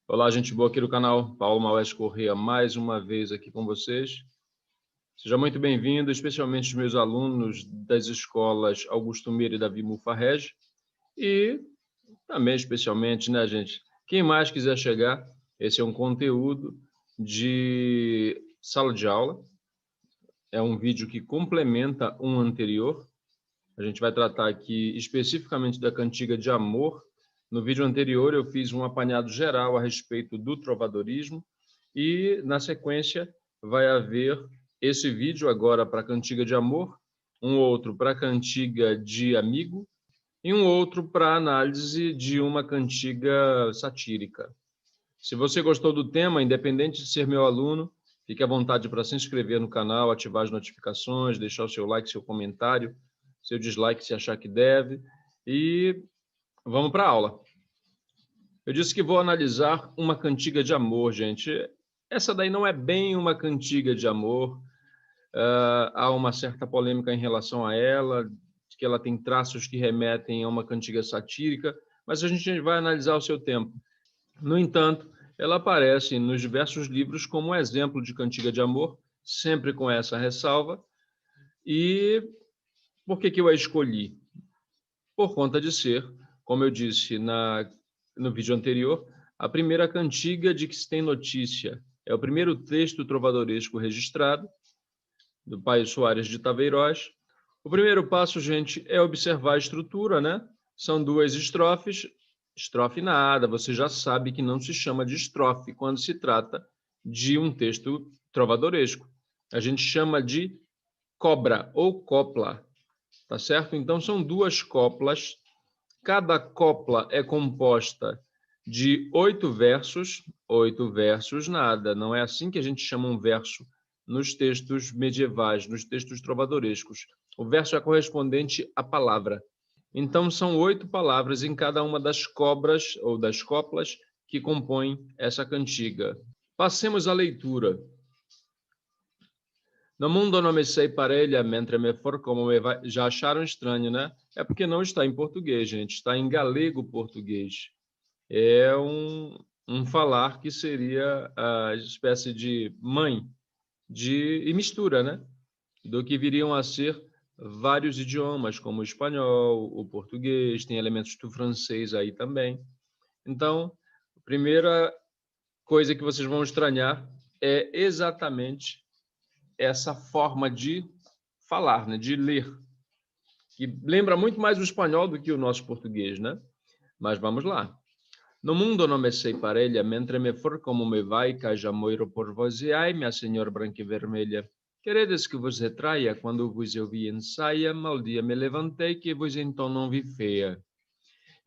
Olá, gente boa aqui do canal, Paulo Maués Corrêa, mais uma vez aqui com vocês. Seja muito bem-vindo, especialmente os meus alunos das escolas Augusto Meira e Davi Mufarrege. E também, especialmente, né, gente, quem mais quiser chegar, esse é um conteúdo de sala de aula. É um vídeo que complementa um anterior. A gente vai tratar aqui especificamente da cantiga de amor. No vídeo anterior eu fiz um apanhado geral a respeito do trovadorismo e, na sequência, vai haver esse vídeo agora para a cantiga de amor, um outro para a cantiga de amigo e um outro para análise de uma cantiga satírica. Se você gostou do tema, independente de ser meu aluno, fique à vontade para se inscrever no canal, ativar as notificações, deixar o seu like, seu comentário, seu dislike se achar que deve. E vamos para a aula. Eu disse que vou analisar uma cantiga de amor, gente. Essa daí não é bem uma cantiga de amor. Há uma certa polêmica em relação a ela, de que ela tem traços que remetem a uma cantiga satírica, mas a gente vai analisar ao seu tempo. No entanto, ela aparece nos diversos livros como um exemplo de cantiga de amor, sempre com essa ressalva. E por que eu a escolhi? Por conta de ser, como eu disse no vídeo anterior, a primeira cantiga de que se tem notícia. É o primeiro texto trovadoresco registrado, do Paio Soares de Taveiroz. O primeiro passo, gente, é observar a estrutura, né? São duas estrofes. Estrofe nada, você já sabe que não se chama de estrofe quando se trata de um texto trovadoresco. A gente chama de cobra ou copla, tá certo? Então, são duas coplas. Cada copla é composta de 8 versos nada. Não é assim que a gente chama um verso nos textos medievais, nos textos trovadorescos. O verso é correspondente à palavra. Então, são 8 palavras em cada uma das cobras ou das coplas que compõem essa cantiga. Passemos à leitura. No mundo não me sei parelha, mentre me for como me vai... Já acharam estranho, né? É porque não está em português, gente. Está em galego-português. É um falar que seria a espécie de mãe e mistura, né? Do que viriam a ser vários idiomas, como o espanhol, o português, tem elementos do francês aí também. Então, a primeira coisa que vocês vão estranhar é exatamente essa forma de falar, né? De ler, que lembra muito mais o espanhol do que o nosso português, né? Mas vamos lá. No mundo não me sei parelha, mentre me for como me vai, caja moiro por vós e ai, minha senhora branca e vermelha. Queredes que vos retraia, quando vos eu vi em saia, mal dia me levantei, que vos então não vi feia.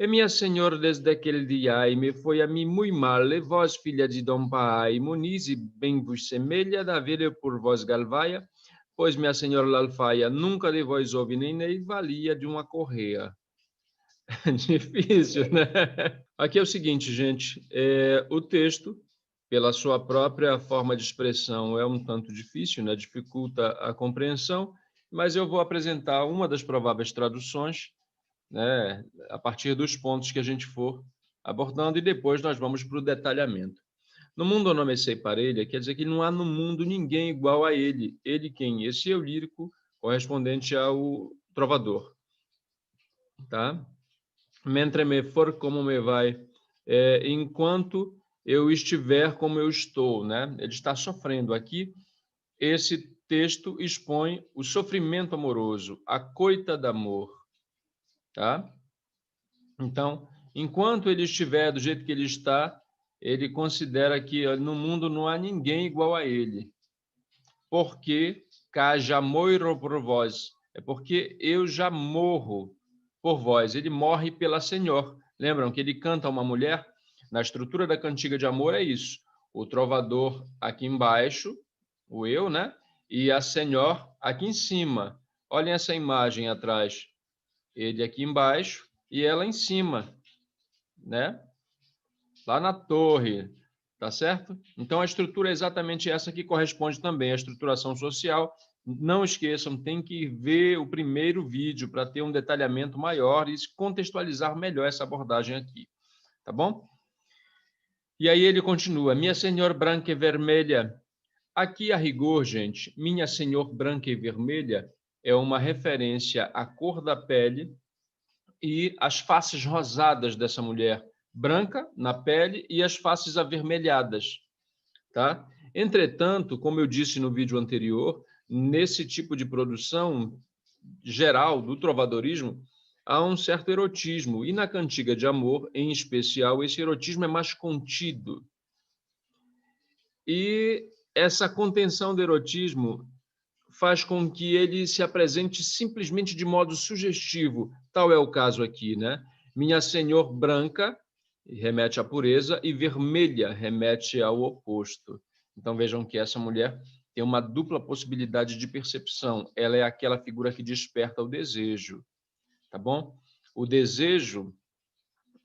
E minha senhora desde aquele dia ai, me foi a mim muito mal, e vós, filha de Dom Pai, Muniz e bem vos semelha, da vida por vós galvaia, pois minha senhora Lalfaia nunca de vós ouve nem valia de uma correia. Difícil, né? Aqui é o seguinte, gente, o texto, pela sua própria forma de expressão, é um tanto difícil, né? Dificulta a compreensão, mas eu vou apresentar uma das prováveis traduções, né? A partir dos pontos que a gente for abordando, e depois nós vamos para o detalhamento. No mundo eu não me sei parelha, quer dizer que não há no mundo ninguém igual a ele. Ele quem? Esse eu lírico correspondente ao trovador, tá? Mentre me for como me vai, enquanto eu estiver como eu estou, né? Ele está sofrendo aqui. Esse texto expõe o sofrimento amoroso, a coita de amor, tá? Então, enquanto ele estiver do jeito que ele está, ele considera que no mundo não há ninguém igual a ele. Porque cá já moiro por vós, é porque eu já morro por vós. Ele morre pela Senhor. Lembram que ele canta a uma mulher? Na estrutura da cantiga de amor é isso. O trovador aqui embaixo, o eu, né? E a Senhor aqui em cima. Olhem essa imagem atrás. Ele aqui embaixo e ela em cima, né? Lá na torre, tá certo? Então, a estrutura é exatamente essa que corresponde também à estruturação social. Não esqueçam, tem que ver o primeiro vídeo para ter um detalhamento maior e contextualizar melhor essa abordagem aqui, tá bom? E aí ele continua, minha senhora branca e vermelha. Aqui, a rigor, gente, minha senhor branca e vermelha é uma referência à cor da pele e às faces rosadas dessa mulher, branca na pele e as faces avermelhadas, tá? Entretanto, como eu disse no vídeo anterior, nesse tipo de produção geral do trovadorismo, há um certo erotismo, e na cantiga de amor, em especial, esse erotismo é mais contido. E essa contenção do erotismo faz com que ele se apresente simplesmente de modo sugestivo. Tal é o caso aqui, né? Minha senhor branca remete à pureza e vermelha remete ao oposto. Então vejam que essa mulher tem uma dupla possibilidade de percepção. Ela é aquela figura que desperta o desejo, tá bom? O desejo,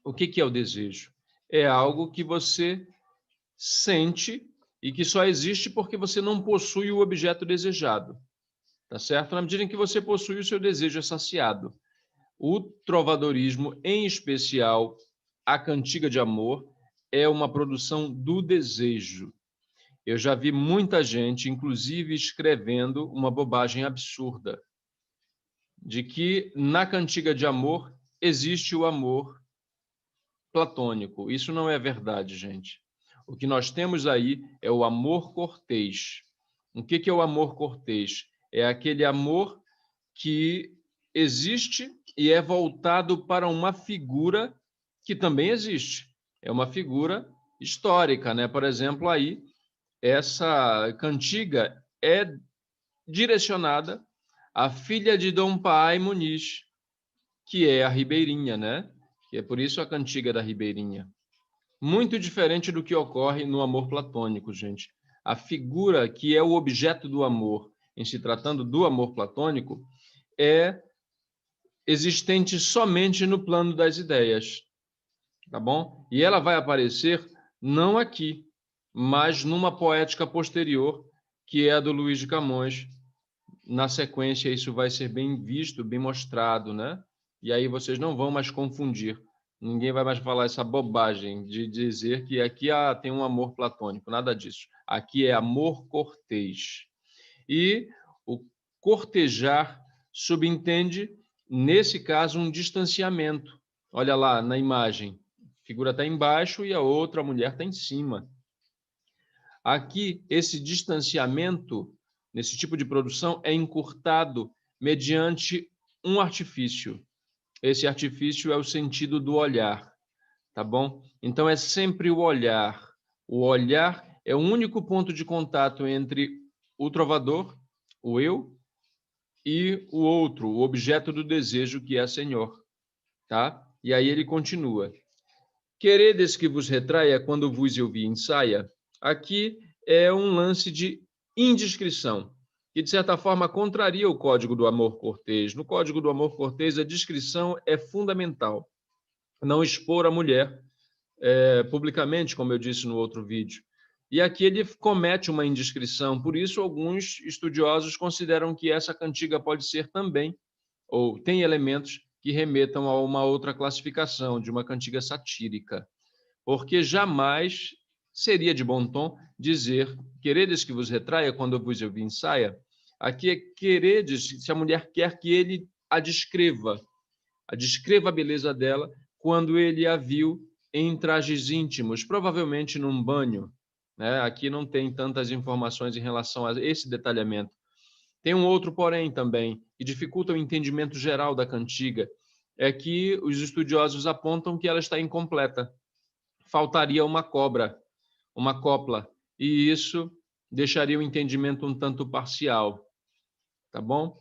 o que é o desejo? É algo que você sente e que só existe porque você não possui o objeto desejado. Tá certo? Na medida em que você possui, o seu desejo é saciado. O trovadorismo, em especial a cantiga de amor, é uma produção do desejo. Eu já vi muita gente, inclusive, escrevendo uma bobagem absurda, de que na cantiga de amor existe o amor platônico. Isso não é verdade, gente. O que nós temos aí é o amor cortês. O que é o amor cortês? É aquele amor que existe e é voltado para uma figura que também existe. É uma figura histórica, né? Por exemplo, aí essa cantiga é direcionada à filha de Dom Pai Muniz, que é a Ribeirinha, né? E é por isso a cantiga da Ribeirinha. Muito diferente do que ocorre no amor platônico, gente. A figura que é o objeto do amor, em se tratando do amor platônico, é existente somente no plano das ideias, tá bom? E ela vai aparecer não aqui, mas numa poética posterior, que é a do Luís de Camões. Na sequência, isso vai ser bem visto, bem mostrado, né? E aí vocês não vão mais confundir. Ninguém vai mais falar essa bobagem de dizer que aqui tem um amor platônico, nada disso. Aqui é amor cortês. E o cortejar subentende, nesse caso, um distanciamento. Olha lá na imagem, a figura está embaixo e a outra mulher está em cima. Aqui, esse distanciamento, nesse tipo de produção, é encurtado mediante um artifício. Esse artifício é o sentido do olhar, tá bom? Então, é sempre o olhar. O olhar é o único ponto de contato entre o trovador, o eu, e o outro, o objeto do desejo, que é Senhor, tá? E aí ele continua. Queredes que vos retraia quando vos eu vi ensaia? Aqui é um lance de indiscrição, que de certa forma contraria o código do amor cortês. No código do amor cortês, a discrição é fundamental. Não expor a mulher publicamente, como eu disse no outro vídeo. E aqui ele comete uma indiscrição, por isso alguns estudiosos consideram que essa cantiga pode ser também, ou tem elementos que remetam a uma outra classificação, de uma cantiga satírica, porque jamais seria de bom tom dizer, queredes que vos retraia quando vos eu vi ensaia, aqui é queredes, se a mulher quer que ele a descreva a beleza dela quando ele a viu em trajes íntimos, provavelmente num banho, né? Aqui não tem tantas informações em relação a esse detalhamento. Tem um outro porém também, que dificulta o entendimento geral da cantiga, é que os estudiosos apontam que ela está incompleta. Faltaria uma copla, e isso deixaria o entendimento um tanto parcial, tá bom?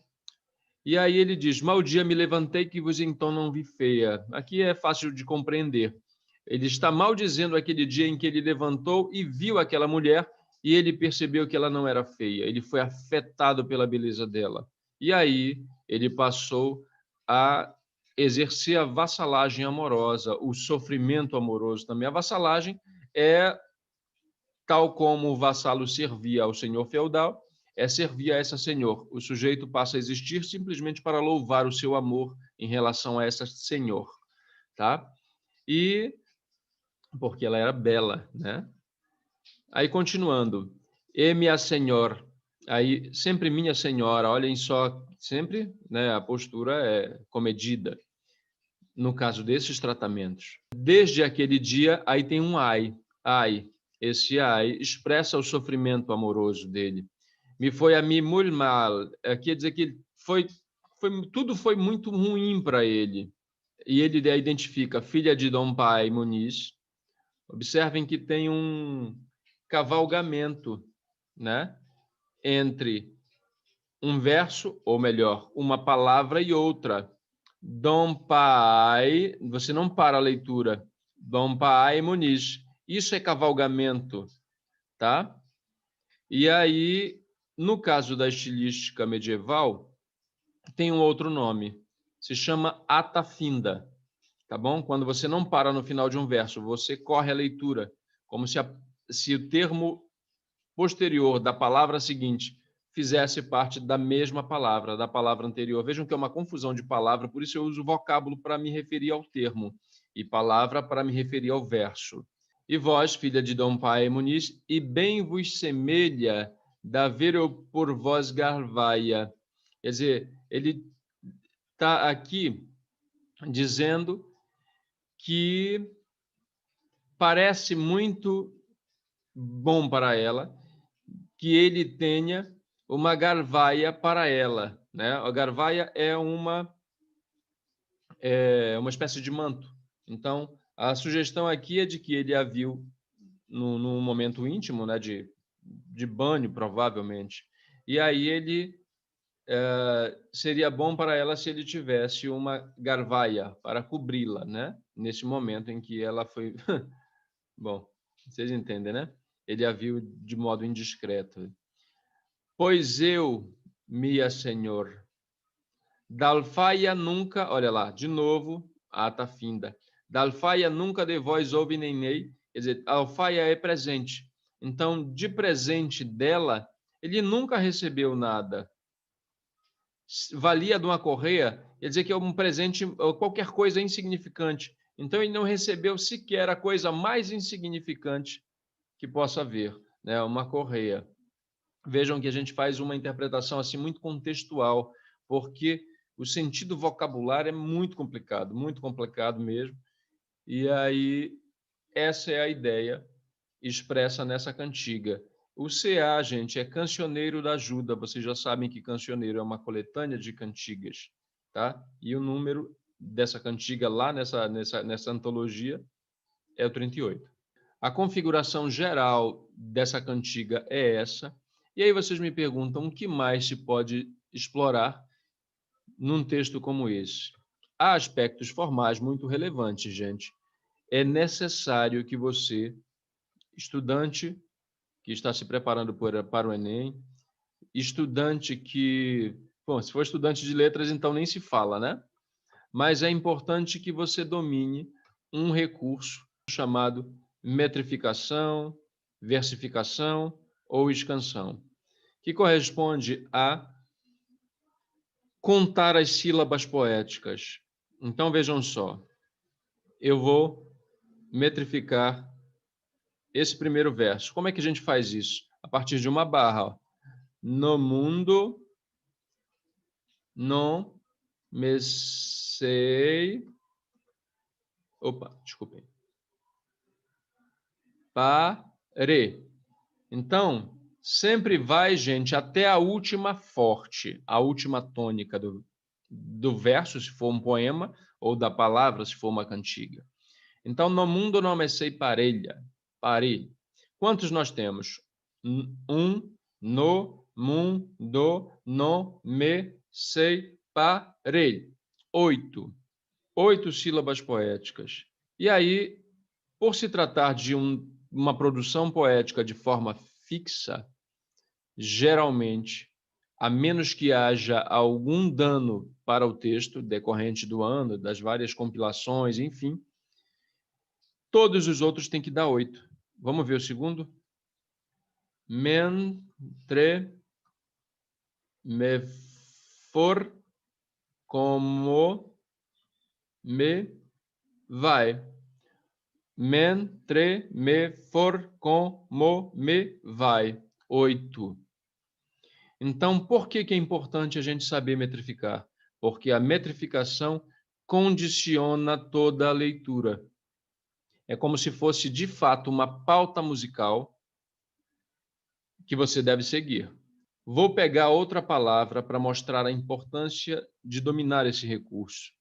E aí ele diz, mal dia me levantei que vos então não vi feia. Aqui é fácil de compreender. Ele está maldizendo aquele dia em que ele levantou e viu aquela mulher e ele percebeu que ela não era feia. Ele foi afetado pela beleza dela. E aí ele passou a exercer a vassalagem amorosa, o sofrimento amoroso também. A vassalagem é, tal como o vassalo servia ao senhor feudal, é servir a essa senhor. O sujeito passa a existir simplesmente para louvar o seu amor em relação a essa senhor, tá? E porque ela era bela, né? Aí, continuando. E minha senhora. Aí, sempre minha senhora. Olhem só, sempre, né, a postura é comedida, no caso desses tratamentos. Desde aquele dia, aí tem um ai. Ai. Esse ai expressa o sofrimento amoroso dele. Me foi a mim muito mal. Quer dizer que tudo foi muito ruim para ele. E ele identifica filha de Dom Pai Muniz. Observem que tem um cavalgamento, né, entre um verso, ou melhor, uma palavra e outra. Dom Pai, você não para a leitura. Dom Pai Muniz. Isso é cavalgamento, tá? E aí, no caso da estilística medieval, tem um outro nome. Se chama atafinda, tá bom? Quando você não para no final de um verso, você corre a leitura, como se o termo posterior da palavra seguinte fizesse parte da mesma palavra, da palavra anterior. Vejam que é uma confusão de palavra, por isso eu uso vocábulo para me referir ao termo e palavra para me referir ao verso. E vós, filha de Dom Pai Muniz, e bem vos semelha da ver por vós garvaia. Quer dizer, ele está aqui dizendo que parece muito bom para ela que ele tenha uma garvaia para ela, né? A garvaia é uma espécie de manto. Então, a sugestão aqui é de que ele a viu num momento íntimo, né, de banho, provavelmente. E aí ele seria bom para ela se ele tivesse uma garvaia para cobri-la, né? Nesse momento em que ela foi... Bom, vocês entendem, né? Ele a viu de modo indiscreto. Pois eu, minha senhor, da alfaia nunca... Olha lá, de novo, a atafinda. Da alfaia nunca de vós houve nem nei. Quer dizer, a alfaia é presente. Então, de presente dela, ele nunca recebeu nada. Valia de uma correia, quer dizer que é um presente, qualquer coisa insignificante. Então, ele não recebeu sequer a coisa mais insignificante que possa haver, né? Uma correia. Vejam que a gente faz uma interpretação assim muito contextual, porque o sentido vocabulário é muito complicado mesmo. E aí essa é a ideia expressa nessa cantiga. O CA, gente, é Cancioneiro da Ajuda. Vocês já sabem que cancioneiro é uma coletânea de cantigas, tá? E o número dessa cantiga lá nessa antologia é o 38. A configuração geral dessa cantiga é essa. E aí vocês me perguntam o que mais se pode explorar num texto como esse. Há aspectos formais muito relevantes, gente. É necessário que você, estudante que está se preparando para o Enem, estudante que... Bom, se for estudante de letras, então nem se fala, né? Mas é importante que você domine um recurso chamado metrificação, versificação ou escansão, que corresponde a contar as sílabas poéticas. Então, vejam só, eu vou metrificar esse primeiro verso. Como é que a gente faz isso? A partir de uma barra. Ó. No mundo não me sei... Opa, desculpem. Pare. Então, sempre vai, gente, até a última forte, a última tônica do verso, se for um poema, ou da palavra, se for uma cantiga. Então, no mundo não me sei parelha, parelho. Quantos nós temos? No mundo não me sei parelho. 8. 8 sílabas poéticas. E aí, por se tratar de uma produção poética de forma fixa, geralmente, a menos que haja algum dano para o texto decorrente do ano, das várias compilações, enfim, todos os outros têm que dar 8. Vamos ver o segundo? Mentre me for como me vai. men, tre, me, for, com, mo, me, vai. 8. Então, por que é importante a gente saber metrificar? Porque a metrificação condiciona toda a leitura. É como se fosse, de fato, uma pauta musical que você deve seguir. Vou pegar outra palavra para mostrar a importância de dominar esse recurso.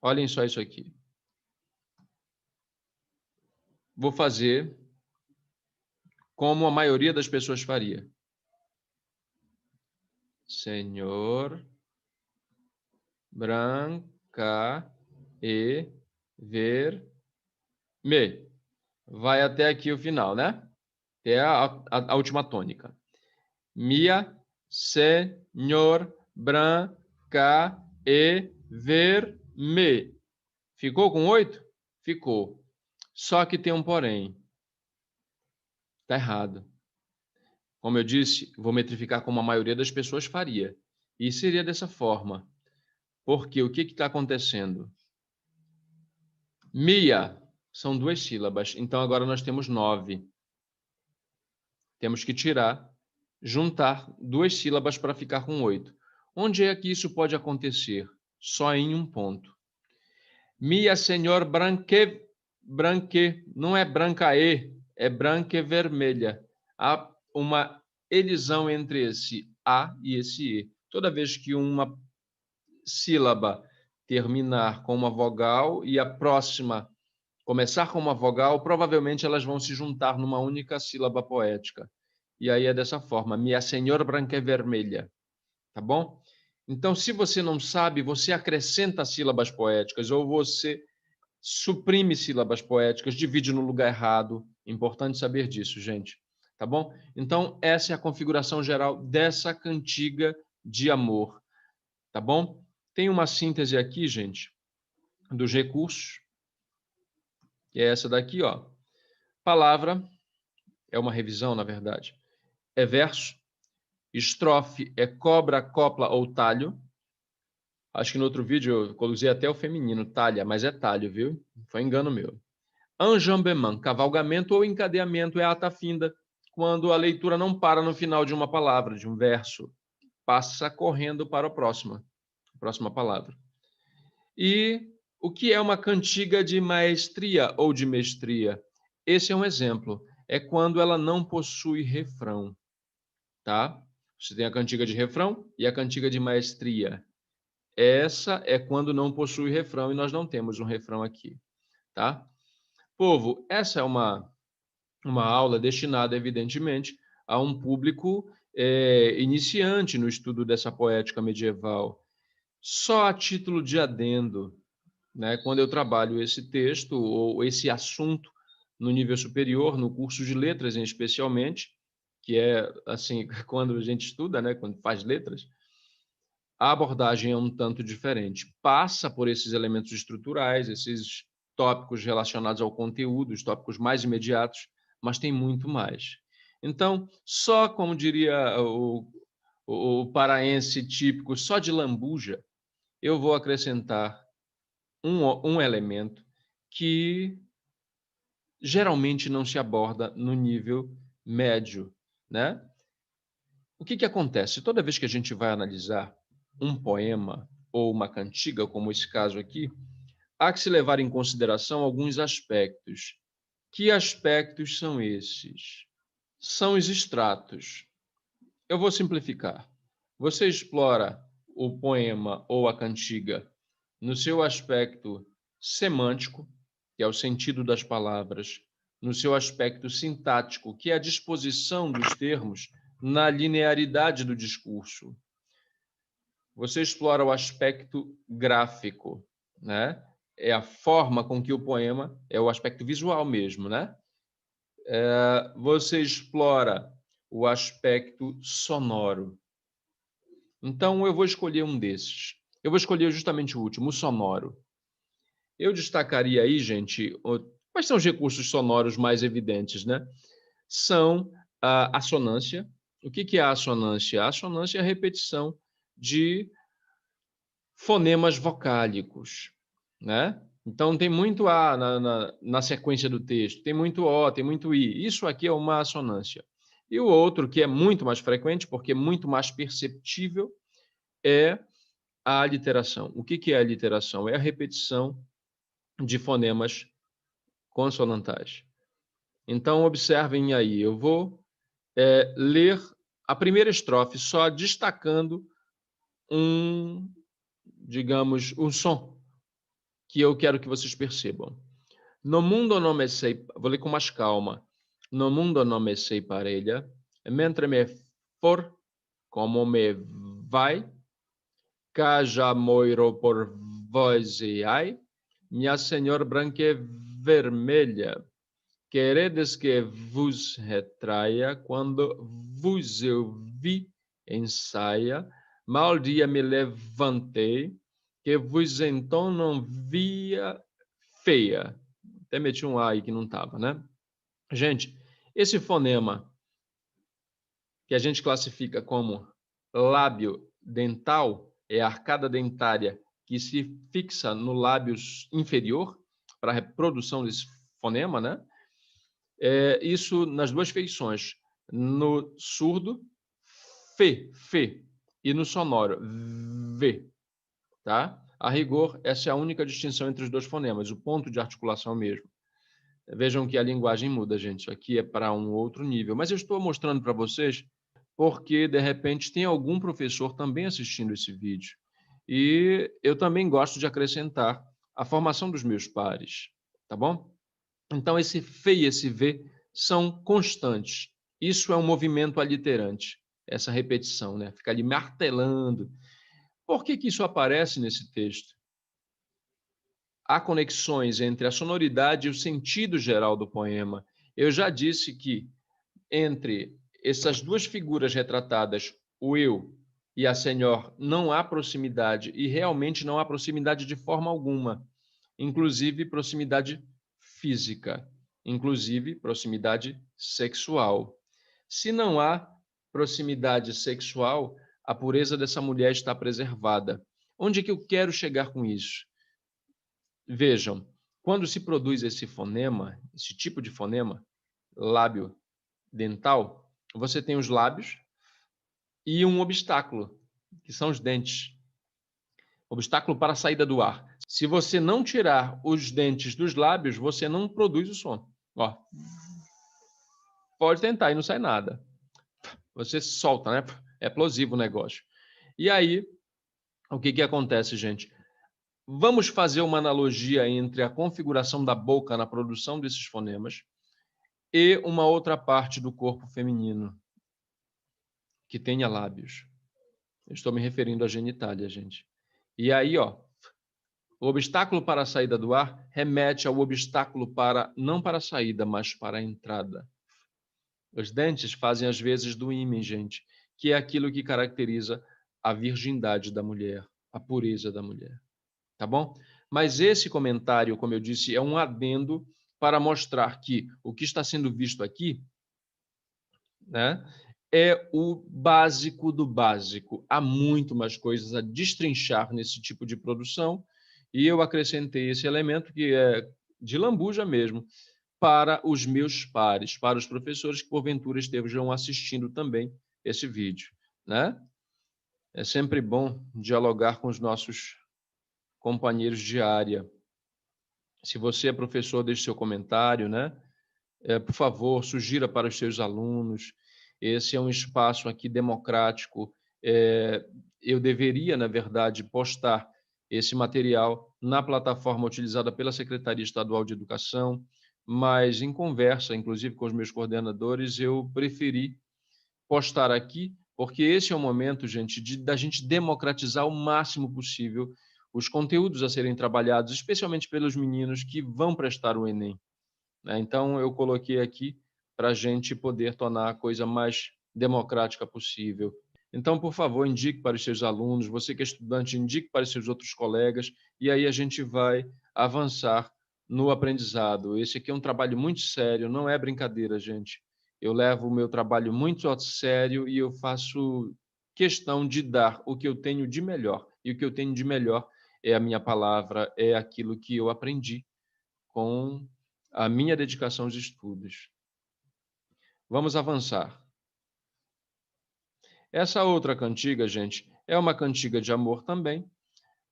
Olhem só isso aqui. Vou fazer como a maioria das pessoas faria. Senhor, branca e vermelho. Vai até aqui o final, né? Até a última tônica. Mia, senhor, branca e vermelho. Ficou com 8? Ficou. Só que tem um porém. Está errado. Como eu disse, vou metrificar como a maioria das pessoas faria. E seria dessa forma. Porque o que está acontecendo? Mia são 2 sílabas. Então, agora nós temos 9. Temos que tirar, juntar 2 sílabas para ficar com 8. Onde é que isso pode acontecer? Só em um ponto. Mia senhor branque, não é branca e, é branca e vermelha. Há uma elisão entre esse A e esse E. Toda vez que uma sílaba terminar com uma vogal e a próxima começar com uma vogal, provavelmente elas vão se juntar numa única sílaba poética. E aí é dessa forma, minha senhora branca é vermelha. Tá bom? Então, se você não sabe, você acrescenta sílabas poéticas ou você suprime sílabas poéticas, divide no lugar errado. Importante saber disso, gente. Tá bom? Então, essa é a configuração geral dessa cantiga de amor. Tá bom? Tem uma síntese aqui, gente, dos recursos, que é essa daqui, ó. Palavra é uma revisão, na verdade. É verso. Estrofe é cobra, copla ou talho. Acho que no outro vídeo eu coloquei até o feminino, talha, mas é talho, viu? Foi engano meu. Enjambement, cavalgamento ou encadeamento é a ata finda, quando a leitura não para no final de uma palavra, de um verso. Passa correndo para a próxima palavra. E o que é uma cantiga de maestria ou de mestria? Esse é um exemplo. É quando ela não possui refrão, tá? Você tem a cantiga de refrão e a cantiga de maestria. Essa é quando não possui refrão e nós não temos um refrão aqui, tá? Povo, essa é uma aula destinada, evidentemente, a um público iniciante no estudo dessa poética medieval. Só a título de adendo, né, quando eu trabalho esse texto ou esse assunto no nível superior, no curso de letras em especialmente, que é assim, quando a gente estuda, né, quando faz letras, a abordagem é um tanto diferente. Passa por esses elementos estruturais, esses tópicos relacionados ao conteúdo, os tópicos mais imediatos, mas tem muito mais. Então, só como diria o paraense típico, só de lambuja, eu vou acrescentar um elemento que geralmente não se aborda no nível médio, né? O que acontece? Toda vez que a gente vai analisar um poema ou uma cantiga, como esse caso aqui, há que se levar em consideração alguns aspectos. Que aspectos são esses? São os extratos. Eu vou simplificar. Você explora o poema ou a cantiga no seu aspecto semântico, que é o sentido das palavras, no seu aspecto sintático, que é a disposição dos termos na linearidade do discurso. Você explora o aspecto gráfico, né? É a forma com que o poema, é o aspecto visual mesmo, né? Você explora o aspecto sonoro. Então, eu vou escolher um desses. Eu vou escolher justamente o último, o sonoro. Eu destacaria aí, gente, quais são os recursos sonoros mais evidentes, né? São a assonância. O que é a assonância? A assonância é a repetição de fonemas vocálicos, né? Então, tem muito A na sequência do texto, tem muito O, tem muito I. Isso aqui é uma assonância. E o outro, que é muito mais frequente, porque é muito mais perceptível, é a aliteração. O que é a aliteração? É a repetição de fonemas consonantais. Então, observem aí, eu vou ler a primeira estrofe só destacando digamos, um som que eu quero que vocês percebam. No mundo não me sei, vou ler com mais calma. No mundo não me sei parelha, mentre me for como me vai, cá já moiro por vós e ai, minha senhora branca e vermelha, queredes que vos retraia quando vos eu vi em saia, mal dia me levantei, que vos então não via feia. Até meti um A aí que não estava, né? Gente, esse fonema que a gente classifica como lábio dental é a arcada dentária que se fixa no lábio inferior para a reprodução desse fonema, né? Isso nas duas feições. No surdo, fe, e no sonoro, v, tá? A rigor, essa é a única distinção entre os dois fonemas, o ponto de articulação mesmo. Vejam que a linguagem muda, gente. Isso aqui é para um outro nível. Mas eu estou mostrando para vocês porque, de repente, tem algum professor também assistindo esse vídeo. E eu também gosto de acrescentar a formação dos meus pares, tá bom? Então, esse fe e esse v são constantes. Isso é um movimento aliterante, essa repetição, né? Fica ali martelando. Por que isso aparece nesse texto? Há conexões entre a sonoridade e o sentido geral do poema. Eu já disse que entre essas duas figuras retratadas, o eu e a senhor, não há proximidade, e realmente não há proximidade de forma alguma, inclusive proximidade física, inclusive proximidade sexual. Se não há proximidade sexual, a pureza dessa mulher está preservada. Onde é que eu quero chegar com isso? Vejam, quando se produz esse fonema, esse tipo de fonema, lábio dental, você tem os lábios e um obstáculo, que são os dentes. Obstáculo para a saída do ar. Se você não tirar os dentes dos lábios, você não produz o som. Ó, pode tentar e não sai nada. Você solta, né? É explosivo o negócio. E aí, o que acontece, gente? Vamos fazer uma analogia entre a configuração da boca na produção desses fonemas e uma outra parte do corpo feminino que tenha lábios. Eu estou me referindo à genitália, gente. E aí, ó, o obstáculo para a saída do ar remete ao obstáculo não para a saída, mas para a entrada. Os dentes fazem as vezes do ímen, gente, que é aquilo que caracteriza a virgindade da mulher, a pureza da mulher. Tá bom? Mas esse comentário, como eu disse, é um adendo para mostrar que o que está sendo visto aqui, né, é o básico do básico. Há muito mais coisas a destrinchar nesse tipo de produção, e eu acrescentei esse elemento que é de lambuja mesmo, para os meus pares, para os professores que porventura estejam assistindo também esse vídeo, né? É sempre bom dialogar com os nossos companheiros de área. Se você é professor, deixe seu comentário, né? Por favor, sugira para os seus alunos. Esse é um espaço aqui democrático. Eu deveria, na verdade, postar esse material na plataforma utilizada pela Secretaria Estadual de Educação, mas em conversa, inclusive com os meus coordenadores, eu preferi postar aqui, porque esse é o momento, gente, da gente democratizar o máximo possível os conteúdos a serem trabalhados, especialmente pelos meninos que vão prestar o Enem, né? Então, eu coloquei aqui para a gente poder tornar a coisa mais democrática possível. Então, por favor, indique para os seus alunos, você que é estudante, indique para os seus outros colegas, e aí a gente vai avançar no aprendizado. Esse aqui é um trabalho muito sério, não é brincadeira, gente. Eu levo o meu trabalho muito a sério e eu faço questão de dar o que eu tenho de melhor. E o que eu tenho de melhor é a minha palavra, é aquilo que eu aprendi com a minha dedicação aos estudos. Vamos avançar. Essa outra cantiga, gente, é uma cantiga de amor também,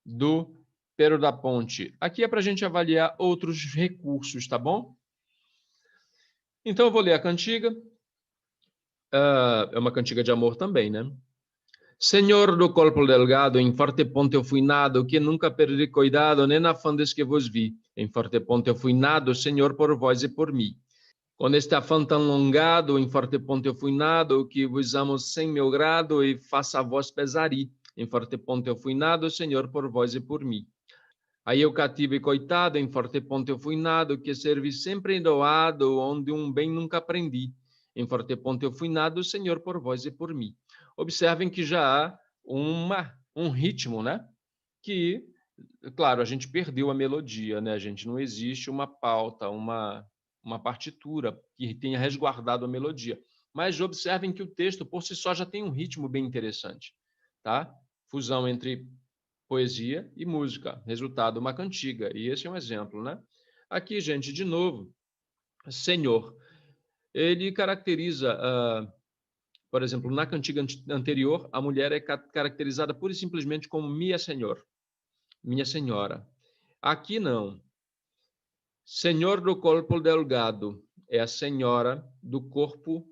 do Pero da Ponte. Aqui é para a gente avaliar outros recursos, tá bom? Então, eu vou ler a cantiga. É uma cantiga de amor também, né? Senhor do corpo delgado, em forte ponte eu fui nado, que nunca perdi cuidado, nem na fandes que vos vi. Em forte ponte eu fui nado, Senhor, por vós e por mim. Com este afã tão longado, em forte ponte eu fui nado, que vos amo sem meu grado, e faça a vós pesari. Em forte ponte eu fui nado, Senhor, por vós e por mim. Aí eu cativo e coitado, em forte ponte eu fui nado, que servi sempre doado, onde um bem nunca aprendi. Em forte ponte eu fui nado, Senhor, por vós e por mim. Observem que já há um ritmo, né? Que, claro, a gente perdeu a melodia, né? A gente não existe uma pauta, uma partitura que tenha resguardado a melodia. Mas observem que o texto, por si só, já tem um ritmo bem interessante, tá? Fusão entre poesia e música, resultado uma cantiga. E esse é um exemplo, né? Aqui, gente, de novo, Senhor. Ele caracteriza, por exemplo, na cantiga anterior, a mulher é caracterizada pura e simplesmente como minha senhor, minha senhora. Aqui não. Senhor do corpo delgado é a senhora do corpo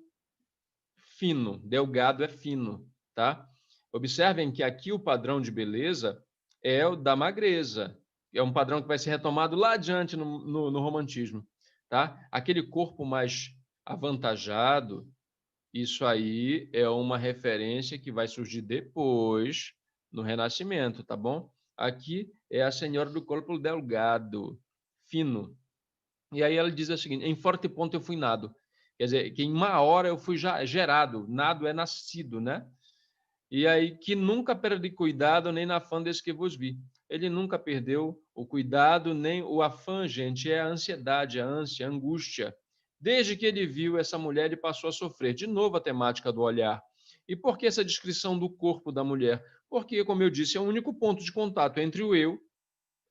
fino. Delgado é fino, tá? Observem que aqui o padrão de beleza é o da magreza. É um padrão que vai ser retomado lá adiante no romantismo, tá? Aquele corpo mais avantajado, isso aí é uma referência que vai surgir depois, no Renascimento, tá bom? Aqui é a senhora do corpo delgado, fino. E aí ela diz o seguinte: em forte ponto eu fui nado. Quer dizer, que em uma hora eu fui já gerado. Nado é nascido, né? E aí que nunca perdi cuidado nem na afã desse que vos vi. Ele nunca perdeu o cuidado nem o afã, gente, é a ansiedade, a ânsia, a angústia. Desde que ele viu essa mulher, ele passou a sofrer. De novo a temática do olhar. E por que essa descrição do corpo da mulher? Porque, como eu disse, é o único ponto de contato entre o eu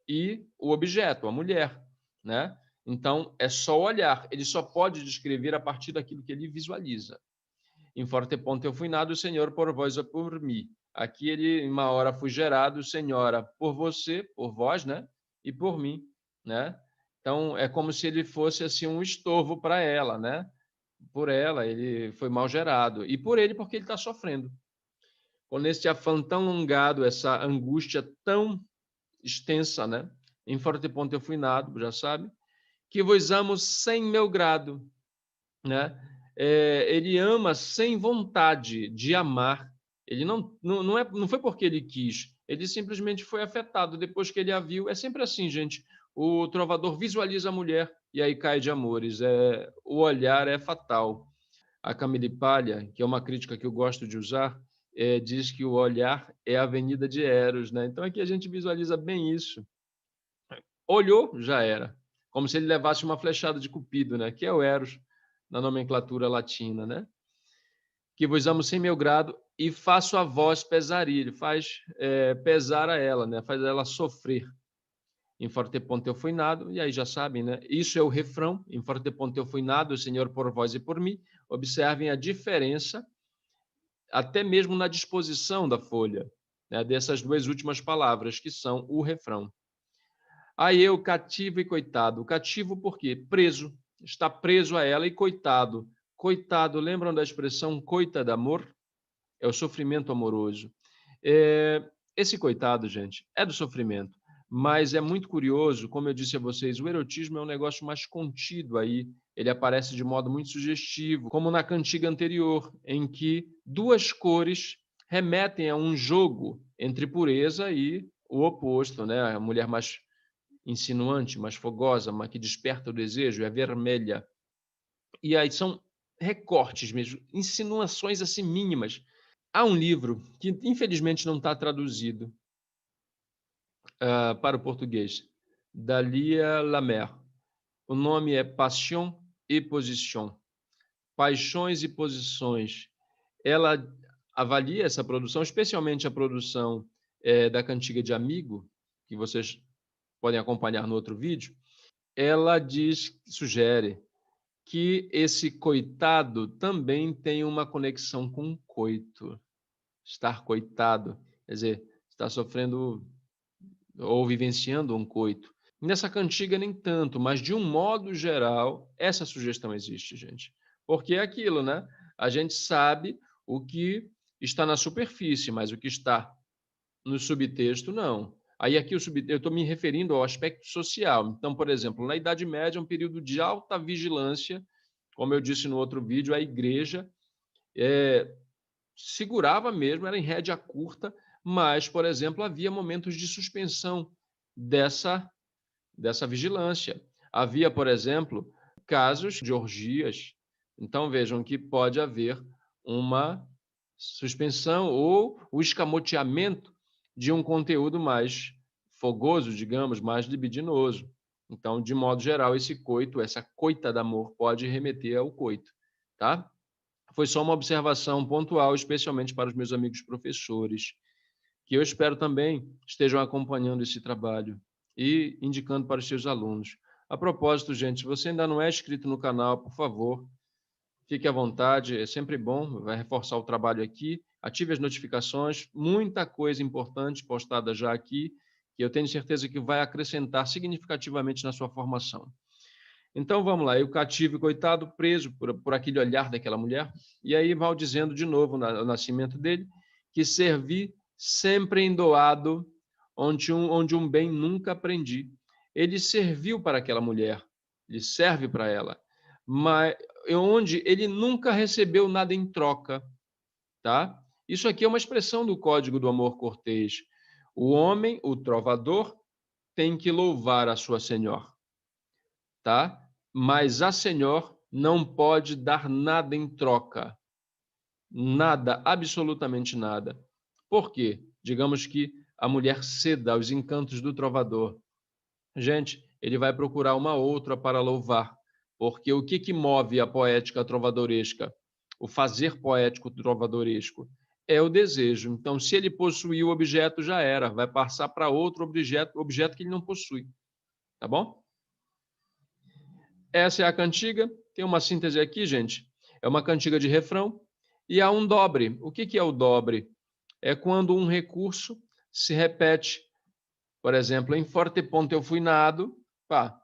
e o objeto, a mulher, né? Então, é só olhar. Ele só pode descrever a partir daquilo que ele visualiza. Em forte ponto eu fui nado, Senhor, por vós ou por mim. Aqui ele, em uma hora, fui gerado, Senhora, por você, por vós, né? E por mim, né? Então, é como se ele fosse, assim, um estorvo para ela, né? Por ela, ele foi mal gerado. E por ele, porque ele está sofrendo. Com esse afã tão longado, essa angústia tão extensa, né? Em forte ponto eu fui nado, já sabe? Que vos amo sem meu grado, né? Ele ama sem vontade de amar. Ele não foi porque ele quis, ele simplesmente foi afetado depois que ele a viu. É sempre assim, gente. O trovador visualiza a mulher e aí cai de amores. O olhar é fatal. A Camille Paglia, que é uma crítica que eu gosto de usar, diz que o olhar é a avenida de Eros, né? Então aqui a gente visualiza bem isso. Olhou, já era. Como se ele levasse uma flechada de Cupido, né? Que é o Eros, na nomenclatura latina, né? Que vos amo sem meu grado e faço a vós pesaria. Ele faz pesar a ela, né? Faz ela sofrer. Em forte ponto eu fui nado, e aí já sabem, né? Isso é o refrão. Em forte ponto eu fui nado, Senhor, por vós e por mim. Observem a diferença, até mesmo na disposição da folha, né? Dessas duas últimas palavras, que são o refrão. Aí eu, cativo e coitado. Cativo por quê? Preso. Está preso a ela e coitado. Coitado, lembram da expressão coita de amor? É o sofrimento amoroso. Esse coitado, gente, é do sofrimento. Mas é muito curioso, como eu disse a vocês, o erotismo é um negócio mais contido aí. Ele aparece de modo muito sugestivo, como na cantiga anterior, em que duas cores remetem a um jogo entre pureza e o oposto, né? A mulher mais insinuante, mais fogosa, mas que desperta o desejo, é vermelha. E aí são recortes mesmo, insinuações assim mínimas. Há um livro que infelizmente não está traduzido para o português, da Lia Lamer. O nome é Passion et Position. Paixões e Posições. Ela avalia essa produção, especialmente a produção da Cantiga de Amigo, que vocês podem acompanhar no outro vídeo, ela sugere que esse coitado também tem uma conexão com coito. Estar coitado, quer dizer, está sofrendo ou vivenciando um coito. Nessa cantiga nem tanto, mas de um modo geral, essa sugestão existe, gente. Porque é aquilo, né? A gente sabe o que está na superfície, mas o que está no subtexto, não. Aí aqui eu estou me referindo ao aspecto social. Então, por exemplo, na Idade Média, um período de alta vigilância, como eu disse no outro vídeo, a igreja segurava mesmo, era em rédea curta, mas, por exemplo, havia momentos de suspensão dessa vigilância. Havia, por exemplo, casos de orgias. Então, vejam que pode haver uma suspensão ou o escamoteamento de um conteúdo mais fogoso, digamos, mais libidinoso. Então, de modo geral, esse coito, essa coita de amor, pode remeter ao coito, tá? Foi só uma observação pontual, especialmente para os meus amigos professores, que eu espero também estejam acompanhando esse trabalho e indicando para os seus alunos. A propósito, gente, se você ainda não é inscrito no canal, por favor, fique à vontade, é sempre bom, vai reforçar o trabalho aqui. Ative as notificações, muita coisa importante postada já aqui, que eu tenho certeza que vai acrescentar significativamente na sua formação. Então vamos lá, e o cativo, coitado, preso por aquele olhar daquela mulher, e aí vai dizendo de novo no nascimento dele, que servi sempre endoado, onde um bem nunca aprendi. Ele serviu para aquela mulher, ele serve para ela, mas onde ele nunca recebeu nada em troca, tá? Isso aqui é uma expressão do Código do Amor Cortês. O homem, o trovador, tem que louvar a sua senhora, tá? Mas a senhor não pode dar nada em troca. Nada, absolutamente nada. Por quê? Digamos que a mulher ceda aos encantos do trovador. Gente, ele vai procurar uma outra para louvar. Porque o que move a poética trovadoresca? O fazer poético trovadoresco é o desejo. Então, se ele possuir o objeto, já era. Vai passar para outro objeto que ele não possui. Tá bom? Essa é a cantiga. Tem uma síntese aqui, gente. É uma cantiga de refrão e há um dobre. O que é o dobre? É quando um recurso se repete. Por exemplo, em forte ponto eu fui nado. Pá,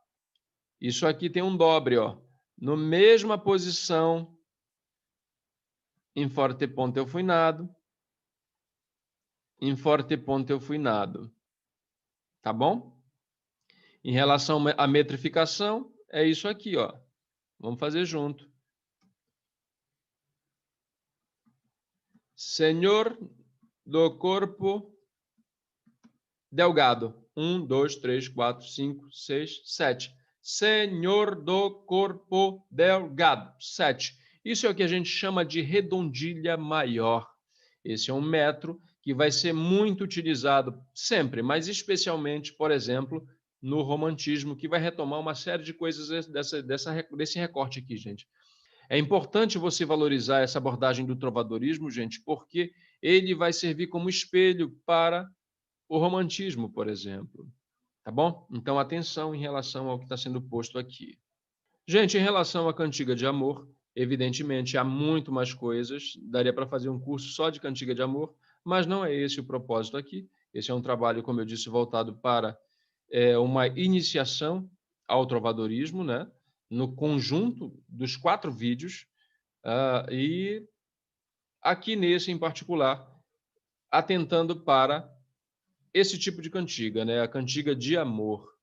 isso aqui tem um dobre, ó. No mesma posição, em forte ponto eu fui nado. Em forte ponto eu fui nado. Tá bom? Em relação à metrificação, é isso aqui, ó. Vamos fazer junto. Senhor do corpo delgado. 1, 2, 3, 4, 5, 6, 7. Senhor do corpo delgado. 7. Isso é o que a gente chama de redondilha maior. Esse é um metro que vai ser muito utilizado sempre, mas especialmente, por exemplo, no romantismo, que vai retomar uma série de coisas desse recorte aqui, gente. É importante você valorizar essa abordagem do trovadorismo, gente, porque ele vai servir como espelho para o romantismo, por exemplo. Tá bom? Então, atenção em relação ao que está sendo posto aqui. Gente, em relação à cantiga de amor, evidentemente há muito mais coisas. Daria para fazer um curso só de cantiga de amor, mas não é esse o propósito aqui. Esse é um trabalho, como eu disse, voltado para uma iniciação ao trovadorismo, né? No conjunto dos 4 vídeos. E aqui nesse em particular, atentando para esse tipo de cantiga, né? A cantiga de amor.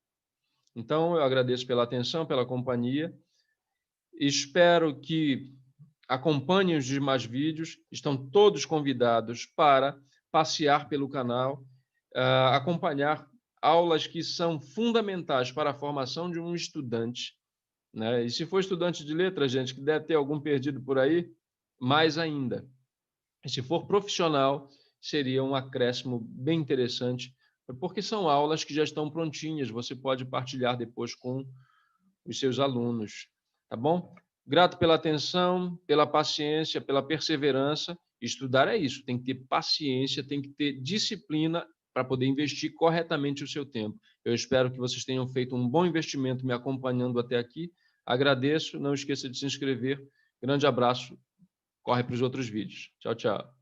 Então, eu agradeço pela atenção, pela companhia. Espero que acompanhem os demais vídeos. Estão todos convidados para passear pelo canal, acompanhar aulas que são fundamentais para a formação de um estudante, né? E se for estudante de letras, gente, que deve ter algum perdido por aí, mais ainda. E se for profissional, seria um acréscimo bem interessante, porque são aulas que já estão prontinhas, você pode partilhar depois com os seus alunos, tá bom? Grato pela atenção, pela paciência, pela perseverança. Estudar é isso, tem que ter paciência, tem que ter disciplina para poder investir corretamente o seu tempo. Eu espero que vocês tenham feito um bom investimento me acompanhando até aqui. Agradeço, não esqueça de se inscrever. Grande abraço, corre para os outros vídeos. Tchau, tchau.